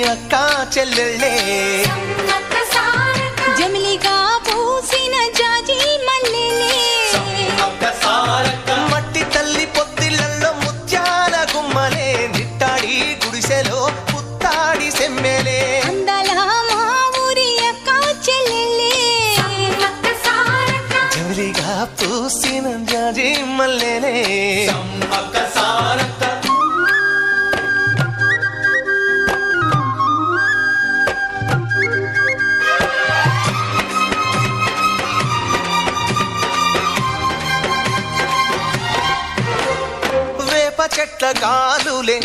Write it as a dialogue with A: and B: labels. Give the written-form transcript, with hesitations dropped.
A: అక్క చెల్లెళ్ళే
B: జమిలిగా పూసిన జాజి మల్లెలే
A: మట్టి తల్లి పొత్తిళ్లలో ముత్యాల గుమ్మలే నిట్టాడి గుడిసెలో పుత్తాడి సెమ్మెలే
B: అందాల మా ఊరి అక్క చెల్లెలే
A: జమిలిగా పూసిన జాజి మల్లెలే చెట్ల కాలులే